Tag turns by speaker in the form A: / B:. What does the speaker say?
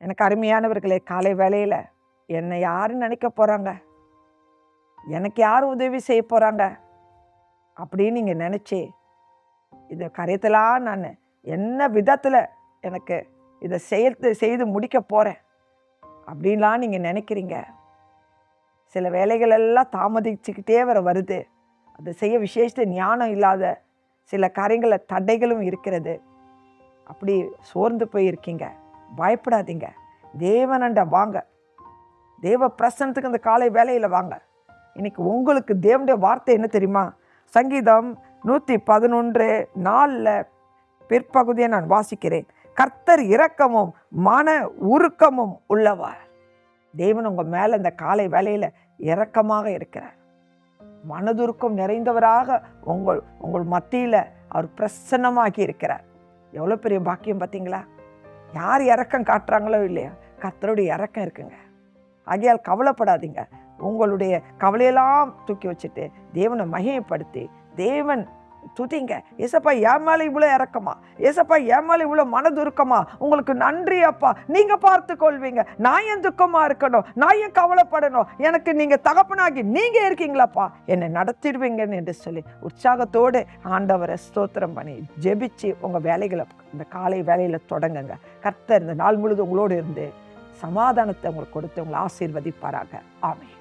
A: எனக்கு அருமையானவர்களே, காலை வேளையில் என்னை யார் நினைக்க போகிறாங்க, எனக்கு யார் உதவி செய்ய போகிறாங்க அப்படின்னு நீங்கள் நினச்சி இதை கரையத்தலாம் நான் என்ன விதத்தில் எனக்கு இதை செய்து முடிக்க போகிறேன் அப்படின்லாம் நீங்கள் நினைக்கிறீங்க. சில வேலைகள் எல்லாம் தாமதிச்சுக்கிட்டே வருது. அதை செய்ய விசேஷ ஞானம் இல்லாத சில காரியங்களில் தடைகளும் இருக்கிறது. அப்படி சோர்ந்து போயிருக்கீங்க. பயப்படாதீங்க. தேவனண்ட வாங்க. தேவ பிரசன்னத்துக்கு அந்த காலை வேலையில் வாங்க. இன்னைக்கு உங்களுக்கு தேவனுடைய வார்த்தை என்ன தெரியுமா? சங்கீதம் 111:4 பிற்பகுதியை நான் வாசிக்கிறேன். கர்த்தர் இரக்கமும் மன உருக்கமும் உள்ளவர். தேவன் உங்கள் மேலே இந்த காலை வேலையில் இரக்கமாக இருக்கிறார். மனதுருக்கம் நிறைந்தவராக உங்கள் மத்தியில் அவர் பிரசன்னமாகி இருக்கிறார். எவ்வளோ பெரிய பாக்கியம் பார்த்தீங்களா? யார் இரக்கம் காட்டுறாங்களோ இல்லையா, கர்த்தருடைய இரக்கம் இருக்குங்க. ஆகையால் கவலைப்படாதீங்க. உங்களுடைய கவலையெல்லாம் தூக்கி வச்சுட்டு தேவனை மகிமைப்படுத்தி தேவன் துதிங்க. ஏசப்பா என் மேலே இவ்வளோ இறக்கமா, ஏசப்பா என் மேலே இவ்வளோ மனதுருக்கமா, உங்களுக்கு நன்றி அப்பா, நீங்கள் பார்த்து கொள்வீங்க. நான் ஏன் துக்கமாக இருக்கணும், நான் ஏன் கவலைப்படணும், எனக்கு நீங்கள் தகப்பனாகி நீங்கள் இருக்கீங்களாப்பா, என்னை நடத்திடுவீங்கன்னு என்று சொல்லி உற்சாகத்தோடு ஆண்டவரை ஸ்தோத்திரம் பண்ணி ஜெபிச்சு உங்கள் வேலைகளை இந்த காலை வேலையில் தொடங்குங்க. கர்த்தர் இந்த நாள் முழுதும் உங்களோடு இருந்து சமாதானத்தை உங்களுக்கு கொடுத்து உங்களை ஆசீர்வதிப்பாராக. ஆமென்.